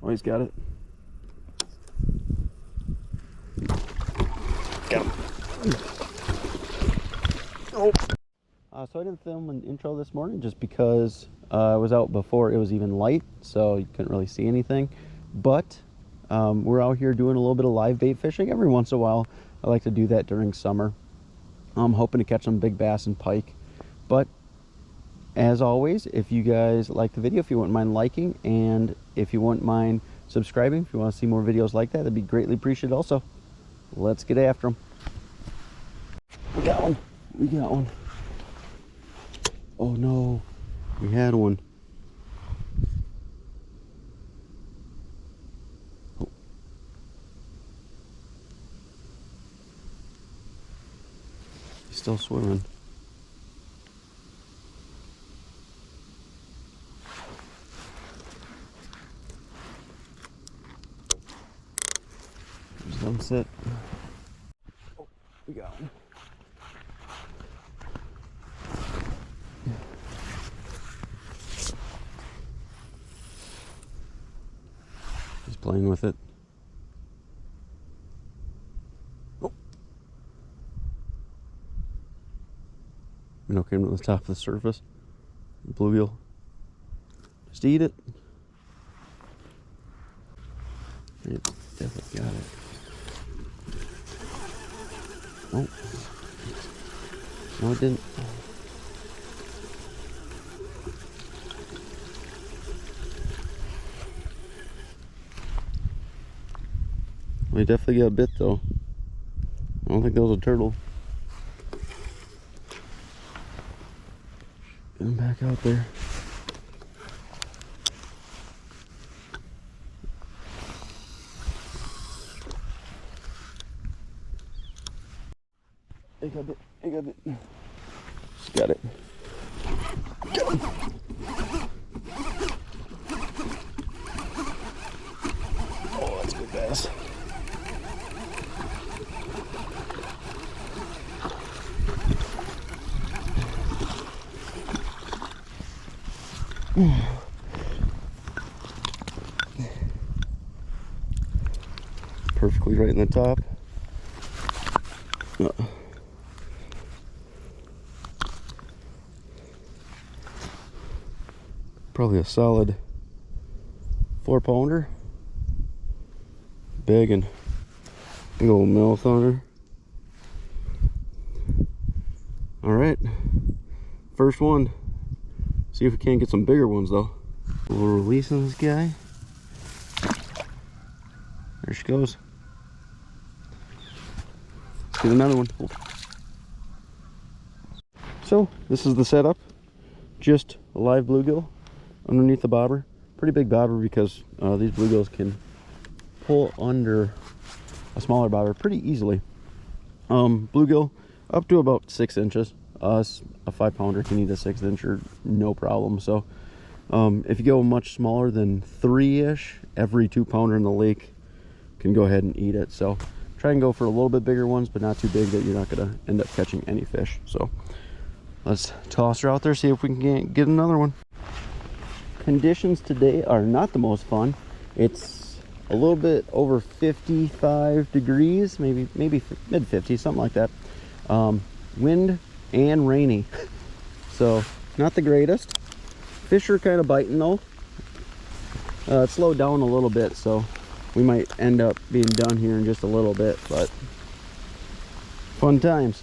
Oh, he's got it. Got him. Oh. So I didn't film an intro this morning just because I was out before it was even light, so you couldn't really see anything. But we're out here doing a little bit of live bait fishing every once in a while. I like to do that during summer. I'm hoping to catch some big bass and pike. But as always, if you guys like the video, if you wouldn't mind liking, and if you wouldn't mind subscribing, if you want to see more videos like that, that'd be greatly appreciated also. Let's get after them. We got one. We got one. Oh no, we had one. Oh. He's still swimming. Just let him sit. Oh, we got one. He's playing with it. Oh. Minnow came to the top of the surface. Bluegill. Just eat it. It definitely got it. Oh. No, it didn't. We definitely got bit though. I don't think that was a turtle. Get him back out there. I got it. I got it. Got it. Got him. Oh, that's a good bass. Perfectly right in the top. Probably a solid 4-pounder. Big and big old mouth on her. Alright, first one. See if we can't get some bigger ones though. We're releasing this guy. There she goes. Let's get another one. So this is the setup. Just a live bluegill underneath the bobber. Pretty big bobber because these bluegills can pull under a smaller bobber pretty easily. Bluegill up to about 6 inches. A 5-pounder can eat a 6-incher, no problem. So if you go much smaller than 3-ish, every 2-pounder in the lake can go ahead and eat it. So try and go for a little bit bigger ones, but not too big that you're not going to end up catching any fish. So let's toss her out there, see if we can get another one. Conditions today are not the most fun. It's a little bit over 55 degrees, maybe mid 50s, something like that. Wind and rainy, so not the greatest. Fish are kind of biting though. It slowed down a little bit, so we might end up being done here in just a little bit, but fun times.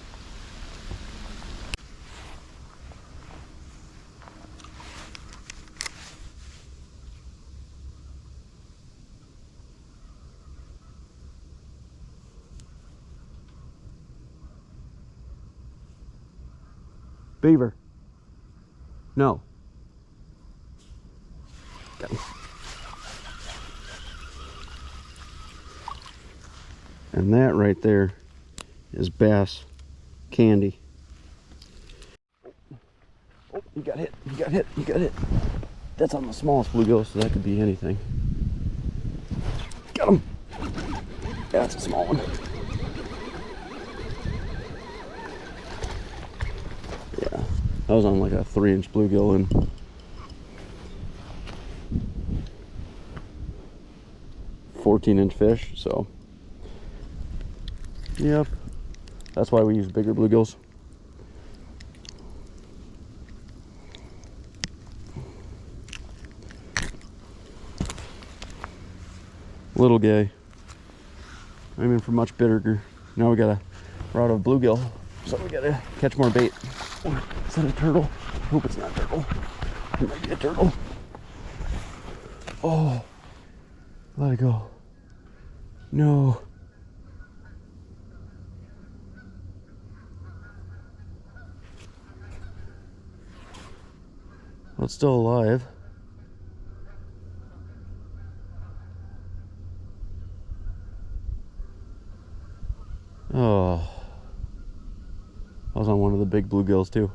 Beaver. No. Got him. And that right there is bass candy. Oh, you got hit. You got hit. You got hit. That's on the smallest bluegill, so that could be anything. Got him. Yeah, that's a small one. Yeah, that was on like a 3-inch bluegill, and 14-inch fish. So yep, that's why we use bigger bluegills. Little gay. I mean, for much bigger. Now we gotta, we're out of bluegill, so we gotta catch more bait. Is that a turtle? I hope it's not a turtle. It might be a turtle. Oh, let it go. No. Well, it's still alive. Oh, I was on one of the big bluegills too.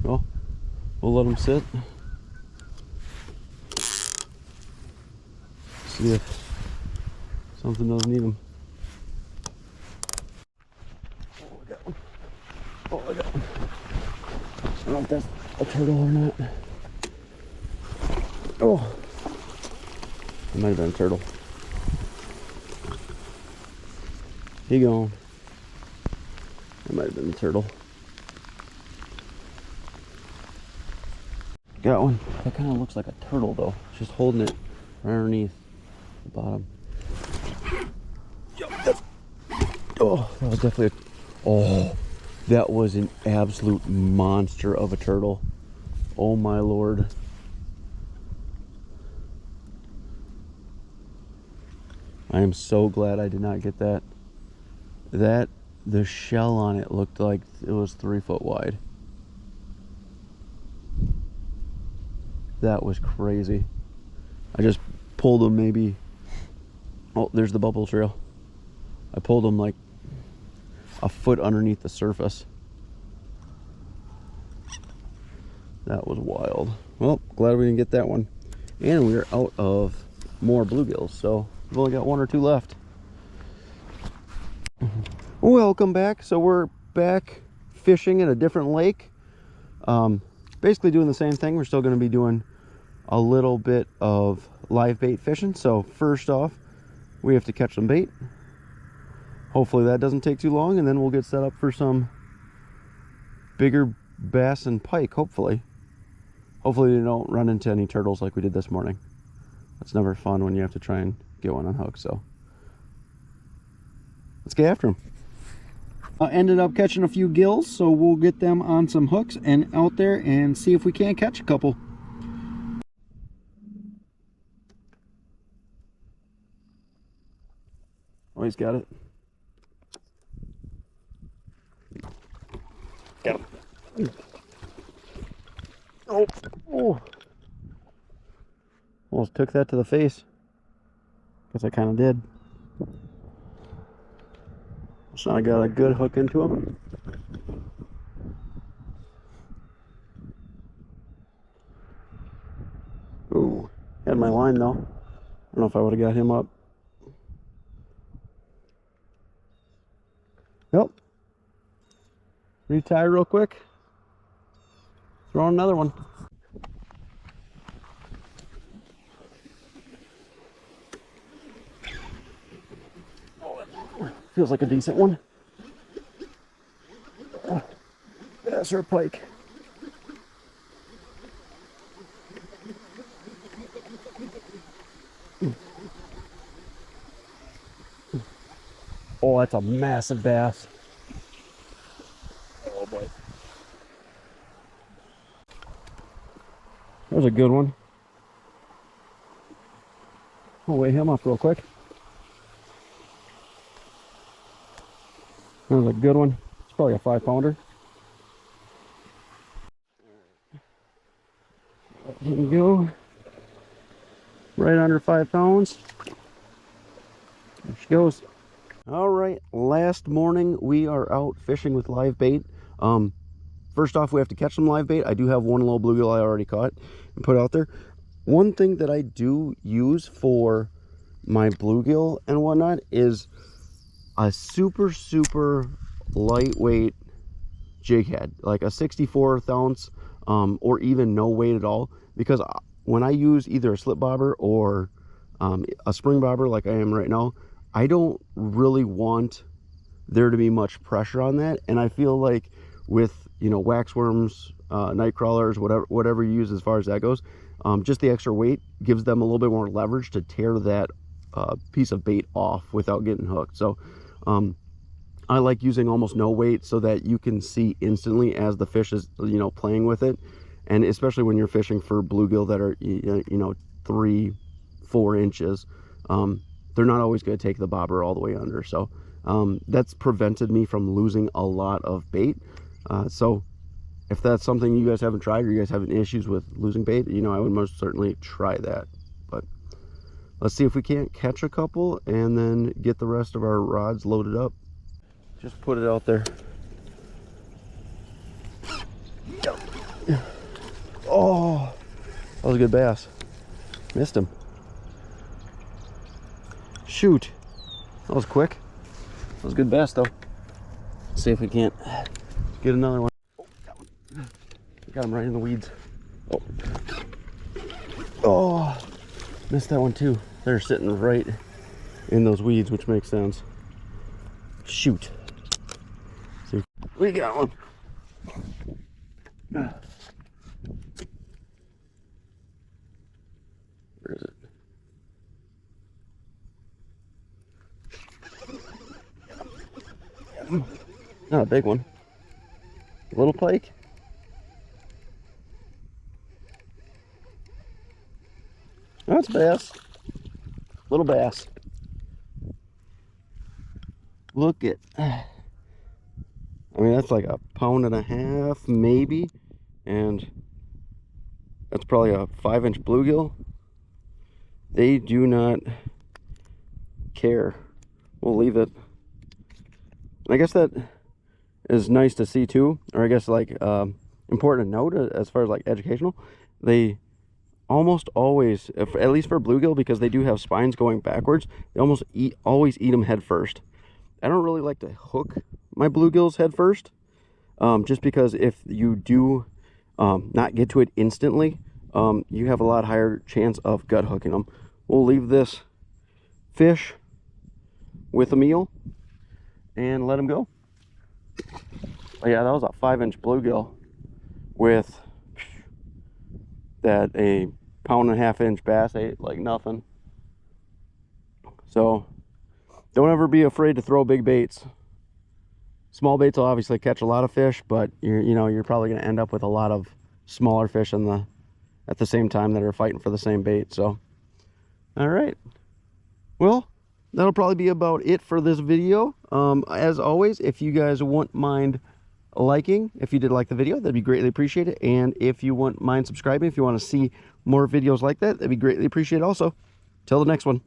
Well, we'll let them sit. See if something doesn't eat them. Oh, I got one. Oh, I got one. I don't know if that's a turtle or not. Oh, it might have been a turtle. He gone. It might have been a turtle. Got one. That kind of looks like a turtle though. It's just holding it right underneath the bottom. Oh, that was definitely a... Oh, that was an absolute monster of a turtle. Oh my lord. I am so glad I did not get that. The shell on it looked like it was 3 foot wide. That was crazy. I just pulled him maybe, oh, there's the bubble trail. I pulled him like a foot underneath the surface. That was wild. Well, glad we didn't get that one. And we are out of more bluegills, so we've only got 1 or 2 left. Welcome back. So we're back fishing at a different lake. Basically doing the same thing. We're still going to be doing a little bit of live bait fishing. So first off, we have to catch some bait. Hopefully that doesn't take too long, and then we'll get set up for some bigger bass and pike, hopefully. Hopefully we don't run into any turtles like we did this morning. That's never fun when you have to try and get one on hook, so let's get after them. I ended up catching a few gills, so we'll get them on some hooks and out there and see if we can't catch a couple. Oh, he's got it. Got him. Oh, oh. Almost took that to the face. Guess I kind of did. So I got a good hook into him. Ooh, had my line though. I don't know if I would have got him up. Nope. Retie real quick. Throw on another one. Feels like a decent one. Bass or pike. Oh, that's a massive bass. Oh boy. There's a good one. I'll weigh him up real quick. There's a good one. It's probably a 5-pounder. Here we go. Right under 5 pounds. There she goes. All right, last morning we are out fishing with live bait. First off, we have to catch some live bait. I do have one little bluegill I already caught and put out there. One thing that I do use for my bluegill and whatnot is a super lightweight jig head, like a 64th ounce or even no weight at all, because when I use either a slip bobber or a spring bobber like I am right now, I don't really want there to be much pressure on that. And I feel like with, you know, waxworms, night crawlers, whatever you use as far as that goes, just the extra weight gives them a little bit more leverage to tear that piece of bait off without getting hooked. So I like using almost no weight so that you can see instantly as the fish is, you know, playing with it. And especially when you're fishing for bluegill that are, you know, 3-4 inches, they're not always going to take the bobber all the way under. So that's prevented me from losing a lot of bait. So if that's something you guys haven't tried, or you guys having issues with losing bait, you know, I would most certainly try that. But let's see if we can't catch a couple and then get the rest of our rods loaded up. Just put it out there. Oh, that was a good bass. Missed him. Shoot, that was quick. That was a good bass though. Let's see if we can't get another one. Oh, got him right in the weeds. Oh, missed that one too. They're sitting right in those weeds, which makes sense. Shoot. See, we got one. Where is it? Not a big one. Little pike. Oh, it's a bass. Little bass. Look at, I mean, that's like 1.5 pounds maybe, and that's probably a 5-inch bluegill. They do not care. We'll leave it. I guess that is nice to see too, or I guess like important to note as far as like educational. They almost always, at least for bluegill, because they do have spines going backwards, they always eat them head first. I don't really like to hook my bluegills head first, just because if you do not get to it instantly, you have a lot higher chance of gut hooking them. We'll leave this fish with a meal and let him go. Oh yeah, that was a 5-inch bluegill with that a 1.5-pound bass ate like nothing. So don't ever be afraid to throw big baits. Small baits will obviously catch a lot of fish, but you're probably going to end up with a lot of smaller fish at the same time that are fighting for the same bait. So all right, well, that'll probably be about it for this video. As always, if you guys wouldn't mind liking, if you did like the video, that'd be greatly appreciated. And if you wouldn't mind subscribing, if you want to see more videos like that, that'd be greatly appreciated also. Till the next one.